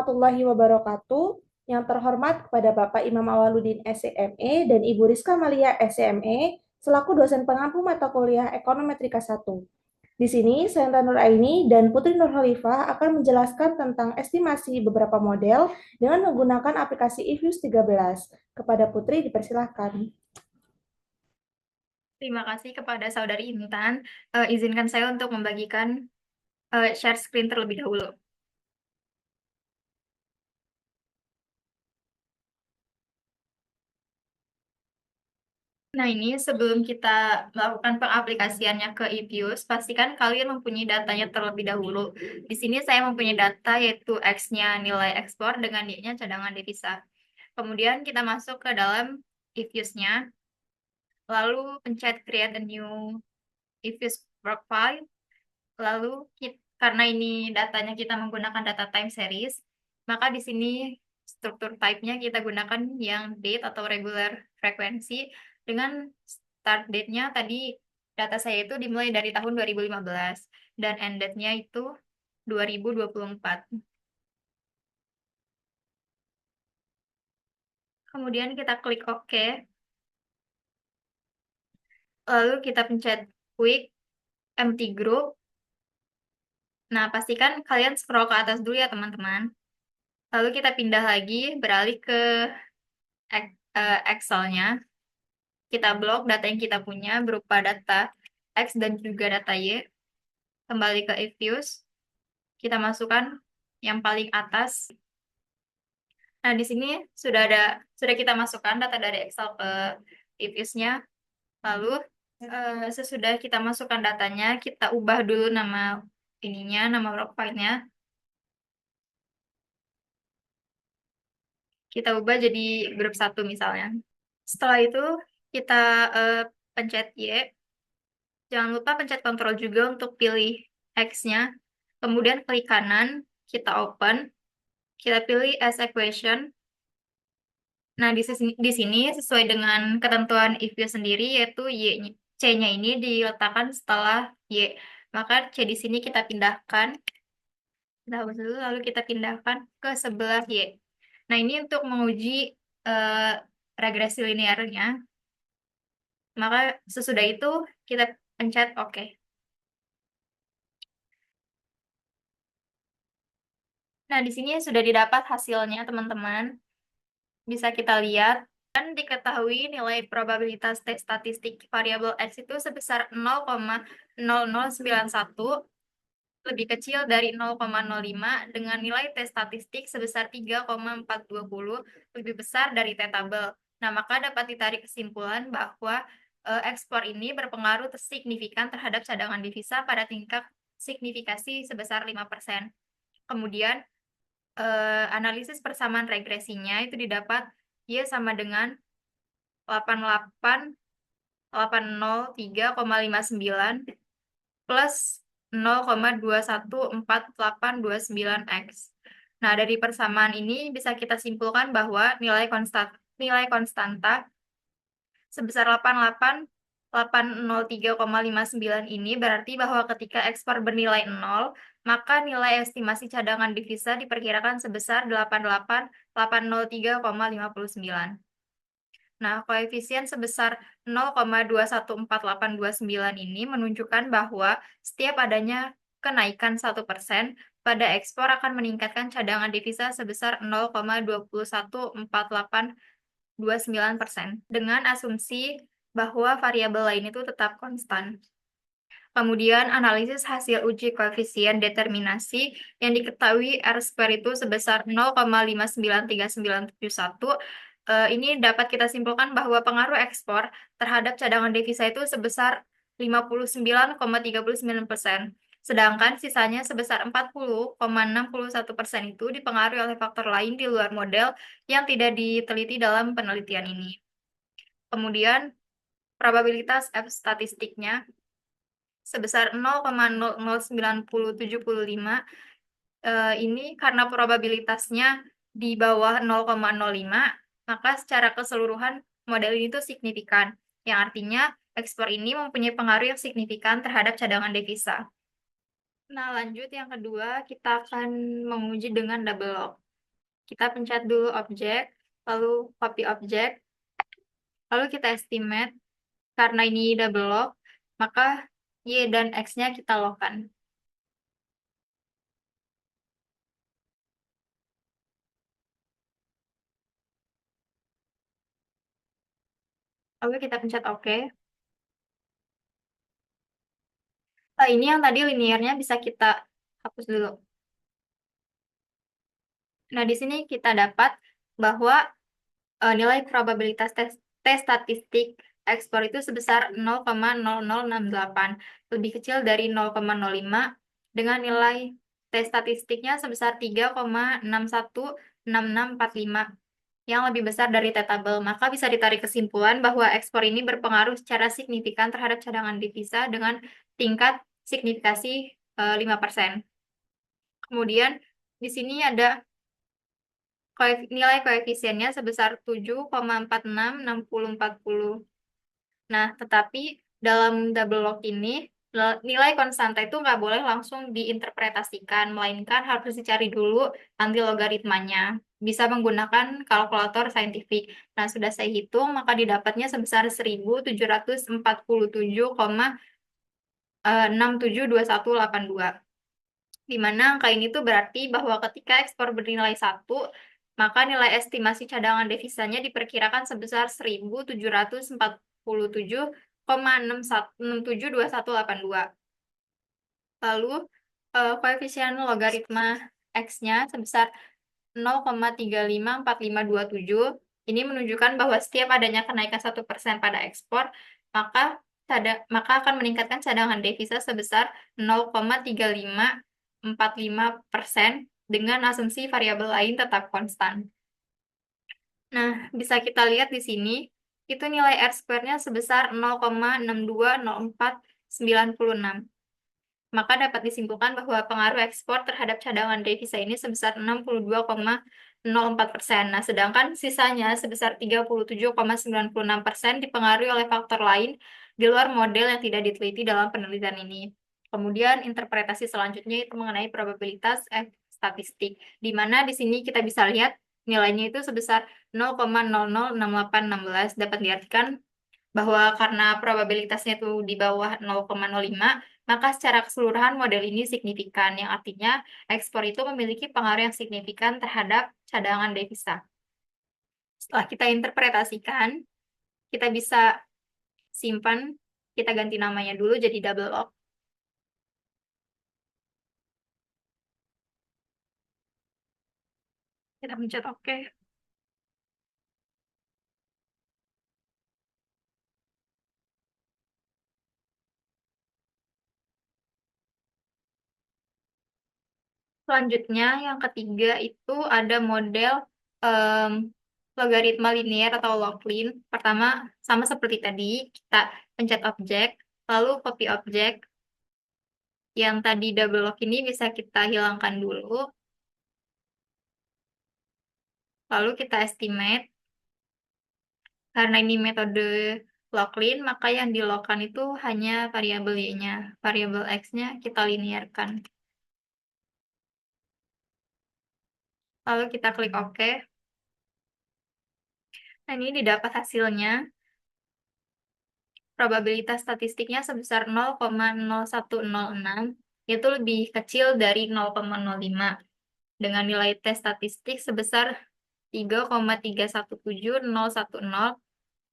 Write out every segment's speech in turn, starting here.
warahmatullahi wabarakatuh. Yang terhormat kepada Bapak Imam Awaludin SCME dan Ibu Rizka Malia SCME selaku dosen pengampu mata kuliah Ekonometrika 1. Di sini, Senta Nur Aini dan Putri Nur Khalifah akan menjelaskan tentang estimasi beberapa model dengan menggunakan aplikasi IFUS 13. Kepada Putri, dipersilahkan. Terima kasih kepada Saudari Intan. Izinkan saya untuk membagikan share screen terlebih dahulu. Nah, ini sebelum kita melakukan pengaplikasiannya ke eViews, pastikan kalian mempunyai datanya terlebih dahulu. Di sini saya mempunyai data yaitu X-nya nilai ekspor dengan Y-nya cadangan devisa. Kemudian kita masuk ke dalam eViews-nya, lalu pencet create a new eViews profile, lalu karena ini datanya kita menggunakan data time series, maka di sini struktur type-nya kita gunakan yang date atau regular frekuensi dengan start date-nya tadi data saya itu dimulai dari tahun 2015 dan end date-nya itu 2024. Kemudian kita klik OK, lalu kita pencet quick empty group. Nah, pastikan kalian scroll ke atas dulu ya teman-teman. Lalu kita pindah lagi, beralih ke Excel-nya. Kita blok data yang kita punya berupa data X dan juga data Y. Kembali ke eViews. Kita masukkan yang paling atas. Nah, di sini sudah kita masukkan data dari Excel ke eViews-nya. Lalu sesudah kita masukkan datanya, kita ubah dulu nama profile-nya. Kita ubah jadi grup 1 misalnya. Setelah itu kita pencet Y. Jangan lupa pencet Ctrl juga untuk pilih X-nya. Kemudian klik kanan, kita open. Kita pilih as equation. Nah, di sini sesuai dengan ketentuan eViews sendiri, yaitu C-nya ini diletakkan setelah Y. Maka C di sini kita pindahkan. Kita hapus dulu, lalu kita pindahkan ke sebelah Y. Nah, ini untuk menguji eh, regresi linearnya. Maka sesudah itu kita pencet OK. Nah, di sini sudah didapat hasilnya, teman-teman. Bisa kita lihat, dan diketahui nilai probabilitas tes statistik variabel X itu sebesar 0,0091, lebih kecil dari 0,05, dengan nilai tes statistik sebesar 3,420, lebih besar dari T-tabel. Nah, maka dapat ditarik kesimpulan bahwa ekspor ini berpengaruh signifikan terhadap cadangan devisa pada tingkat signifikasi sebesar 5%. Kemudian, analisis persamaan regresinya itu didapat Y sama dengan 88.803,59 plus 0,214829X. Nah, dari persamaan ini bisa kita simpulkan bahwa nilai konstanta sebesar 88.803,59 ini berarti bahwa ketika ekspor bernilai 0, maka nilai estimasi cadangan devisa diperkirakan sebesar 88.803,59. Nah, koefisien sebesar 0,214829 ini menunjukkan bahwa setiap adanya kenaikan 1% pada ekspor akan meningkatkan cadangan devisa sebesar 0,214829% dengan asumsi bahwa variabel lain itu tetap konstan. Kemudian analisis hasil uji koefisien determinasi yang diketahui R² itu sebesar 0,593971. Ini dapat kita simpulkan bahwa pengaruh ekspor terhadap cadangan devisa itu sebesar 59,39%. Sedangkan sisanya sebesar 40,61% itu dipengaruhi oleh faktor lain di luar model yang tidak diteliti dalam penelitian ini. Kemudian probabilitas F statistiknya sebesar 0,00975. Ini karena probabilitasnya di bawah 0,05, maka secara keseluruhan model ini tuh signifikan, yang artinya ekspor ini mempunyai pengaruh yang signifikan terhadap cadangan devisa. Nah, lanjut yang kedua, kita akan menguji dengan double log. Kita pencet dulu objek, lalu copy objek, lalu kita estimate. Karena ini double lock, maka Y dan X-nya kita lockkan. Lalu kita pencet OK. Nah, ini yang tadi linearnya bisa kita hapus dulu. Nah, di sini kita dapat bahwa nilai probabilitas T statistik ekspor itu sebesar 0,0068, lebih kecil dari 0,05, dengan nilai T statistiknya sebesar 3,616645, yang lebih besar dari T-tabel. Maka bisa ditarik kesimpulan bahwa ekspor ini berpengaruh secara signifikan terhadap cadangan devisa dengan tingkat signifikasi 5%. Kemudian di sini ada nilai koefisiennya sebesar 7,466040. Nah, tetapi dalam double lock ini, nilai konstanta itu nggak boleh langsung diinterpretasikan, melainkan harus dicari dulu antilogaritmanya. Bisa menggunakan kalkulator saintifik. Nah, sudah saya hitung, maka didapatnya sebesar 1747,672182. Di mana angka ini tuh berarti bahwa ketika ekspor bernilai 1, maka nilai estimasi cadangan devisanya diperkirakan sebesar 1747,672182. Lalu, koefisien logaritma X-nya sebesar 0,354527. Ini menunjukkan bahwa setiap adanya kenaikan 1% pada ekspor, maka akan meningkatkan cadangan devisa sebesar 0,3545% dengan asumsi variabel lain tetap konstan. Nah, bisa kita lihat di sini, itu nilai R-square-nya sebesar 0,620496. Maka dapat disimpulkan bahwa pengaruh ekspor terhadap cadangan devisa ini sebesar 62,04%. Nah, sedangkan sisanya sebesar 37,96% dipengaruhi oleh faktor lain di luar model yang tidak diteliti dalam penelitian ini. Kemudian interpretasi selanjutnya itu mengenai probabilitas statistik, di mana di sini kita bisa lihat nilainya itu sebesar 0,006816. Dapat diartikan bahwa karena probabilitasnya itu di bawah 0,05, maka secara keseluruhan model ini signifikan, yang artinya ekspor itu memiliki pengaruh yang signifikan terhadap cadangan devisa. Setelah kita interpretasikan, kita bisa simpan, kita ganti namanya dulu jadi double lock. Kita pencet OK. Selanjutnya, yang ketiga itu ada model logaritma linear atau log-lin. Pertama, sama seperti tadi, kita pencet objek, lalu copy objek. Yang tadi double lock ini bisa kita hilangkan dulu. Lalu kita estimate. Karena ini metode log-lin, maka yang di-lock-kan itu hanya variabel Y-nya. Variabel X-nya kita linearkan. Lalu kita klik OK. Nah, ini didapat hasilnya. Probabilitas statistiknya sebesar 0,0106, yaitu lebih kecil dari 0,05, dengan nilai T statistik sebesar 3,317010,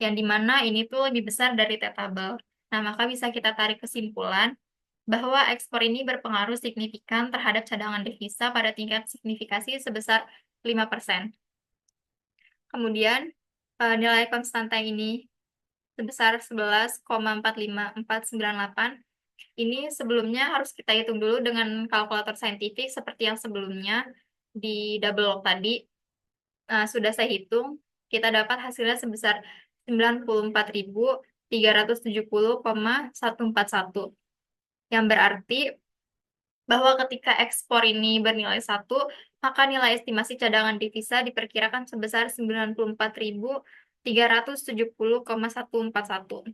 yang dimana ini tuh lebih besar dari T-tabel. Nah, maka bisa kita tarik kesimpulan bahwa ekspor ini berpengaruh signifikan terhadap cadangan devisa pada tingkat signifikasi sebesar 5%. Kemudian, nilai konstanta ini sebesar 11,454498. Ini sebelumnya harus kita hitung dulu dengan kalkulator saintifik seperti yang sebelumnya di double lock tadi. Sudah saya hitung, kita dapat hasilnya sebesar 94.370,141. Yang berarti bahwa ketika ekspor ini bernilai 1, maka nilai estimasi cadangan devisa diperkirakan sebesar 94.370,141.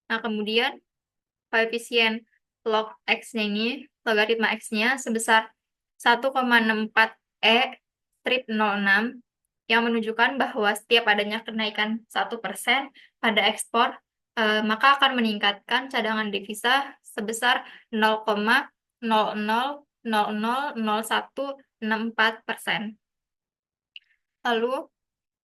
Nah, kemudian koefisien log X-nya ini, logaritma X-nya sebesar 1,64E strip 06 yang menunjukkan bahwa setiap adanya kenaikan 1% pada ekspor, maka akan meningkatkan cadangan devisa sebesar 0,00000164%. Lalu,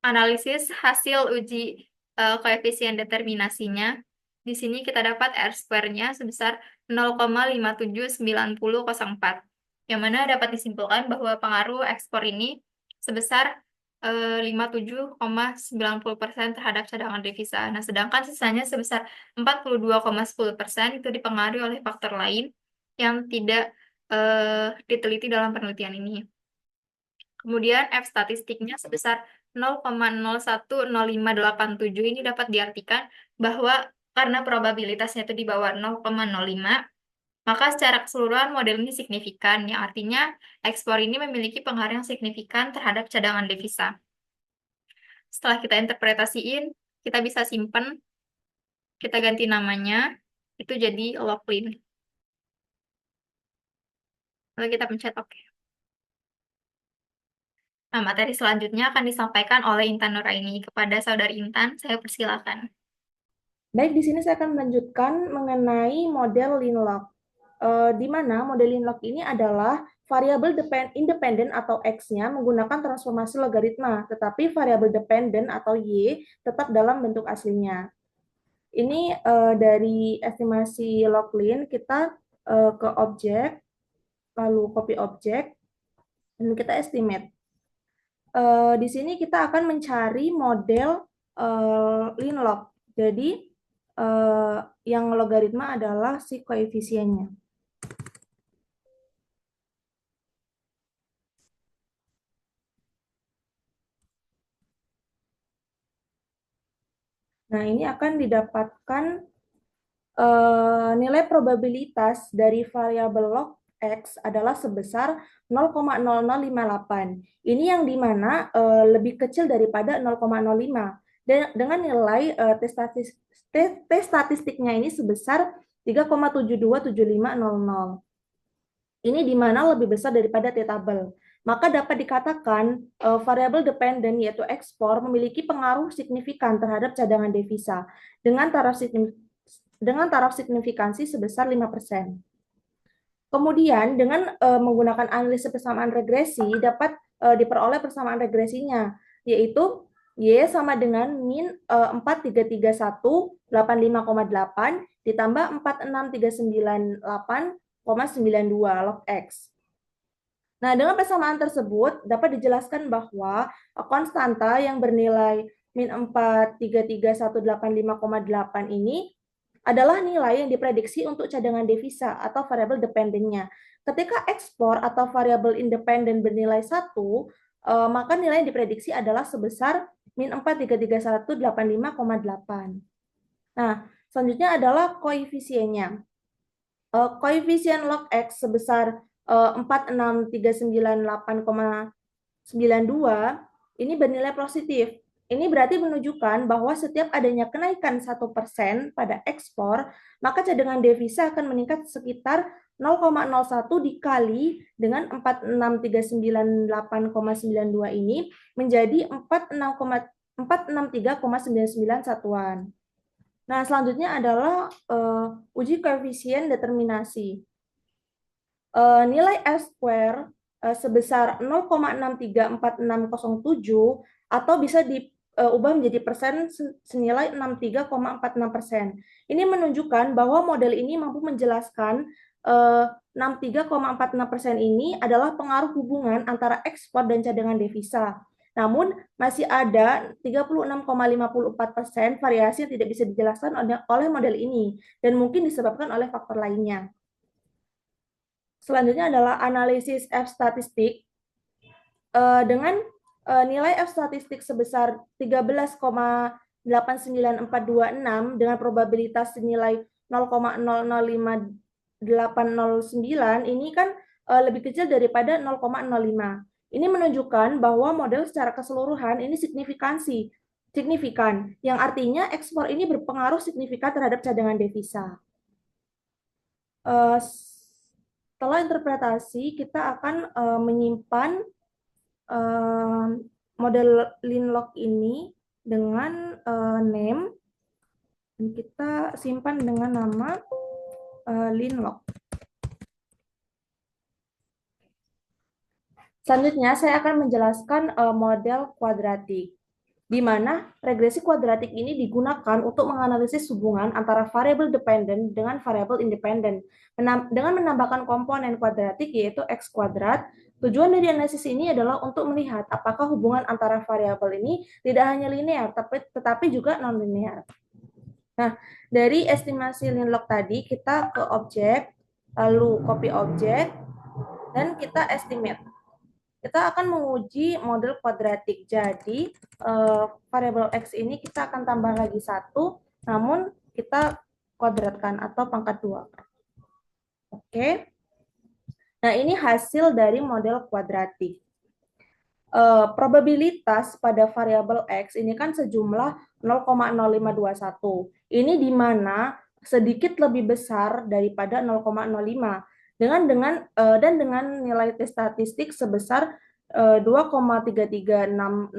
analisis hasil uji koefisien determinasinya. Di sini kita dapat R-square-nya sebesar 0,579004, yang mana dapat disimpulkan bahwa pengaruh ekspor ini sebesar 57,90% terhadap cadangan devisa. Nah, sedangkan sisanya sebesar 42,10% itu dipengaruhi oleh faktor lain yang tidak diteliti dalam penelitian ini. Kemudian F statistiknya sebesar 0,010587 ini dapat diartikan bahwa karena probabilitasnya itu di bawah 0,05, maka secara keseluruhan model ini signifikan, yang artinya ekspor ini memiliki pengaruh yang signifikan terhadap cadangan devisa. Setelah kita interpretasiin, kita bisa simpen, kita ganti namanya, itu jadi Locklin. Lalu kita pencet OK. Nah, materi selanjutnya akan disampaikan oleh Intan Nuraini. Kepada Saudari Intan, saya persilakan. Baik, di sini saya akan melanjutkan mengenai model Linlock. Di mana model Linlock ini adalah variabel independen atau X-nya menggunakan transformasi logaritma, tetapi variabel dependen atau Y tetap dalam bentuk aslinya. Ini dari estimasi Locklin, kita ke objek, lalu copy objek, dan kita estimate. Di sini kita akan mencari model Linlock. Jadi, yang logaritma adalah si koefisiennya. Nah, ini akan didapatkan nilai probabilitas dari variabel log X adalah sebesar 0,0058. Ini yang dimana lebih kecil daripada 0,05. Dan dengan nilai T statistiknya ini sebesar 3,727500. Ini dimana lebih besar daripada T tabel. Maka dapat dikatakan variabel dependen yaitu ekspor memiliki pengaruh signifikan terhadap cadangan devisa dengan taraf signifikansi sebesar 5%. Kemudian dengan menggunakan analisis persamaan regresi dapat diperoleh persamaan regresinya, yaitu Y sama dengan min 433185,8 ditambah 46398,92 log X. Nah, dengan persamaan tersebut dapat dijelaskan bahwa konstanta yang bernilai min 4333185,8 ini adalah nilai yang diprediksi untuk cadangan devisa atau variabel dependennya. Ketika ekspor atau variabel independen bernilai 1, maka nilai yang diprediksi adalah sebesar min 4333185,8. Nah, selanjutnya adalah koefisiennya. Koefisien log X sebesar 46398,92 ini bernilai positif. Ini berarti menunjukkan bahwa setiap adanya kenaikan 1% pada ekspor, maka cadangan devisa akan meningkat sekitar 0,01 dikali dengan 46398,92 ini menjadi 463,99 satuan. Nah, selanjutnya adalah uji koefisien determinasi. Nilai R-square sebesar 0,634607 atau bisa diubah menjadi persen senilai 63,46%. Ini menunjukkan bahwa model ini mampu menjelaskan 63,46% ini adalah pengaruh hubungan antara ekspor dan cadangan devisa. Namun masih ada 36,54% variasi yang tidak bisa dijelaskan oleh model ini dan mungkin disebabkan oleh faktor lainnya. Selanjutnya adalah analisis F statistik dengan nilai F statistik sebesar 13,89426 dengan probabilitas senilai 0,005809 ini kan lebih kecil daripada 0,05. Ini menunjukkan bahwa model secara keseluruhan ini signifikan, yang artinya ekspor ini berpengaruh signifikan terhadap cadangan devisa. Setelah interpretasi, kita akan menyimpan model Linlock ini dengan name, dan kita simpan dengan nama Linlock. Selanjutnya, saya akan menjelaskan model kuadratik, di mana regresi kuadratik ini digunakan untuk menganalisis hubungan antara variabel dependen dengan variabel independen. Dengan menambahkan komponen kuadratik yaitu x kuadrat, tujuan dari analisis ini adalah untuk melihat apakah hubungan antara variabel ini tidak hanya linear, tetapi juga non-linear. Nah, dari estimasi Linlock tadi, kita ke objek, lalu copy objek, dan kita estimate. Kita akan menguji model kuadratik. Jadi, variabel x ini kita akan tambah lagi 1, namun kita kuadratkan atau pangkat 2. Oke. Nah, ini hasil dari model kuadratik. Probabilitas pada variabel x ini kan sejumlah 0,0521. Ini di mana sedikit lebih besar daripada 0,05 dengan nilai T statistik sebesar 2,336021,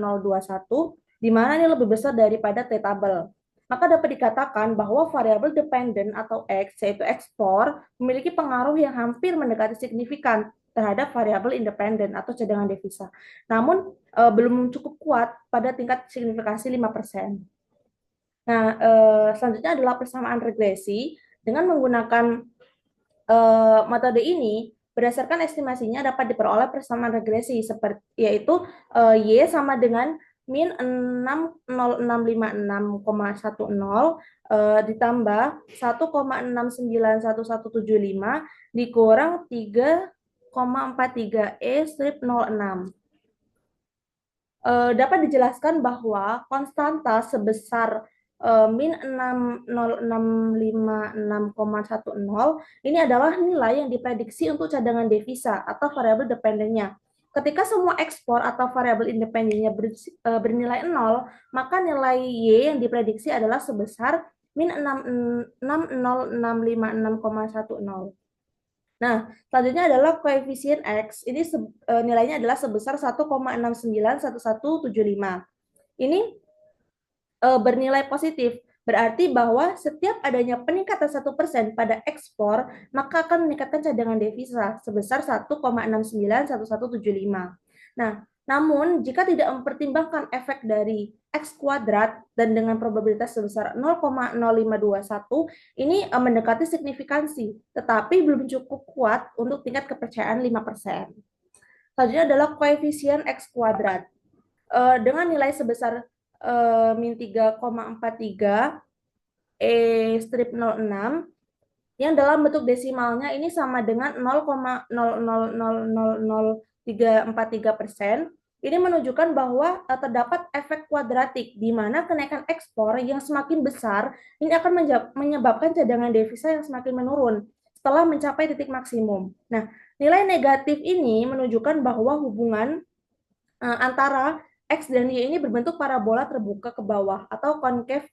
di mana ini lebih besar daripada T tabel. Maka dapat dikatakan bahwa variabel dependen atau x, yaitu x4, memiliki pengaruh yang hampir mendekati signifikan terhadap variabel independen atau cadangan devisa. Namun belum cukup kuat pada tingkat signifikasi 5%. Nah, selanjutnya adalah persamaan regresi. Dengan menggunakan metode ini, berdasarkan estimasinya dapat diperoleh persamaan regresi seperti yaitu y sama dengan min 60656,10 ditambah 1,691175 dikurang 3,43 strip 06. Dapat dijelaskan bahwa konstanta sebesar min 60656,10 ini adalah nilai yang diprediksi untuk cadangan devisa atau variabel dependennya. Ketika semua ekspor atau variabel independennya bernilai 0, maka nilai Y yang diprediksi adalah sebesar min 60656,10. Nah, selanjutnya adalah koefisien X. Ini nilainya adalah sebesar 1,691175. Ini bernilai positif. Berarti bahwa setiap adanya peningkatan 1% pada ekspor, maka akan meningkatkan cadangan devisa sebesar 1,691175. Nah, namun jika tidak mempertimbangkan efek dari X kuadrat dan dengan probabilitas sebesar 0,0521, ini mendekati signifikansi, tetapi belum cukup kuat untuk tingkat kepercayaan 5%. Selanjutnya adalah koefisien X kuadrat. Dengan nilai sebesar min 3,43 strip 06 yang dalam bentuk desimalnya ini sama dengan 0,0000343%. Ini menunjukkan bahwa terdapat efek kuadratik di mana kenaikan ekspor yang semakin besar ini akan menyebabkan cadangan devisa yang semakin menurun setelah mencapai titik maksimum. Nah, nilai negatif ini menunjukkan bahwa hubungan antara X dan Y ini berbentuk parabola terbuka ke bawah atau concave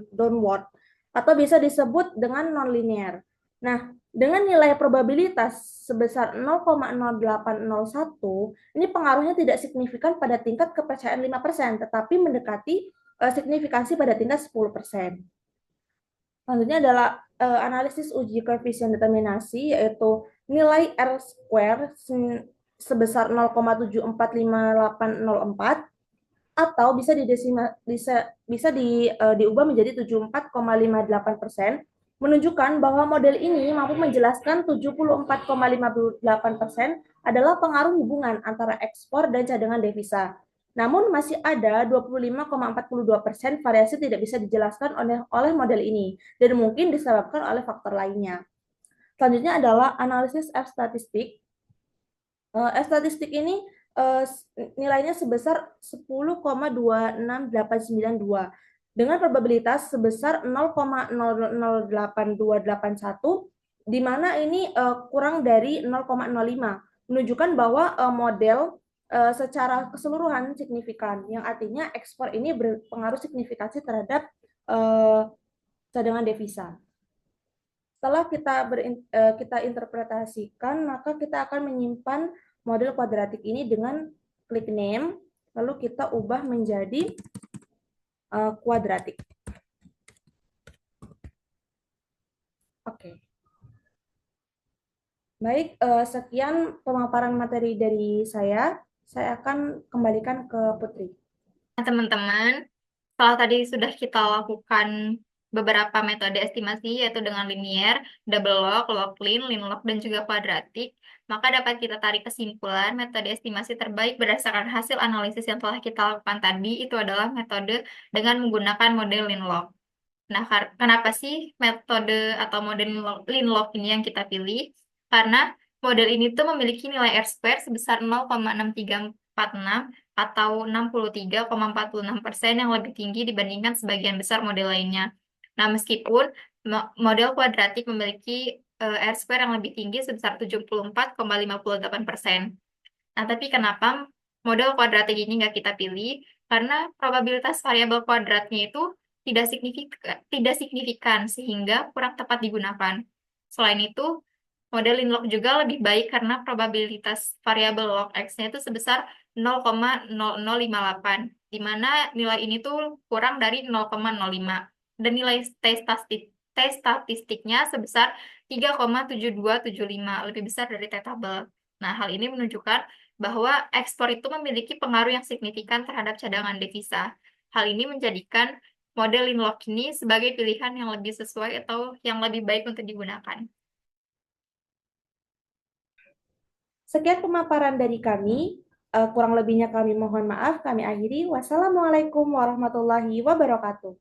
downward atau bisa disebut dengan nonlinear. Nah, dengan nilai probabilitas sebesar 0,0801, ini pengaruhnya tidak signifikan pada tingkat kepercayaan 5%, tetapi mendekati signifikansi pada tingkat 10%. Selanjutnya adalah analisis uji koefisien determinasi, yaitu nilai R square sebesar 0,745804 atau bisa diubah menjadi 74,58%, menunjukkan bahwa model ini mampu menjelaskan 74,58% adalah pengaruh hubungan antara ekspor dan cadangan devisa. Namun masih ada 25,42% variasi tidak bisa dijelaskan oleh model ini dan mungkin disebabkan oleh faktor lainnya. Selanjutnya adalah analisis F statistik. F statistik ini nilainya sebesar 10,26892 dengan probabilitas sebesar 0,008281, di mana ini kurang dari 0,05, menunjukkan bahwa model secara keseluruhan signifikan, yang artinya ekspor ini berpengaruh signifikasi terhadap cadangan devisa. Setelah kita interpretasikan, maka kita akan menyimpan model kuadratik ini dengan klik name, lalu kita ubah menjadi kuadratik. Oke. Baik, sekian pemaparan materi dari saya. Saya akan kembalikan ke Putri. Nah, teman-teman, setelah tadi sudah kita lakukan beberapa metode estimasi, yaitu dengan linear, double log, log-lin, lin-log, dan juga kuadratik, maka dapat kita tarik kesimpulan metode estimasi terbaik berdasarkan hasil analisis yang telah kita lakukan tadi itu adalah metode dengan menggunakan model lin-log. Nah, kenapa sih metode atau model lin-log ini yang kita pilih? Karena model ini tuh memiliki nilai R-square sebesar 0,6346 atau 63,46% yang lebih tinggi dibandingkan sebagian besar model lainnya. Nah, meskipun model kuadratik memiliki R-square yang lebih tinggi sebesar 74,58%. Nah, tapi kenapa model kuadratik ini nggak kita pilih? Karena probabilitas variabel kuadratnya itu tidak signifikan sehingga kurang tepat digunakan. Selain itu, model log juga lebih baik karena probabilitas variabel log x-nya itu sebesar 0,0058, di mana nilai ini tuh kurang dari 0,05 dan nilai t statistiknya sebesar 3,7275, lebih besar dari t tabel. Nah, hal ini menunjukkan bahwa ekspor itu memiliki pengaruh yang signifikan terhadap cadangan devisa. Hal ini menjadikan model Linlock ini sebagai pilihan yang lebih sesuai atau yang lebih baik untuk digunakan. Sekian pemaparan dari kami. Kurang lebihnya kami mohon maaf. Kami akhiri. Wassalamualaikum warahmatullahi wabarakatuh.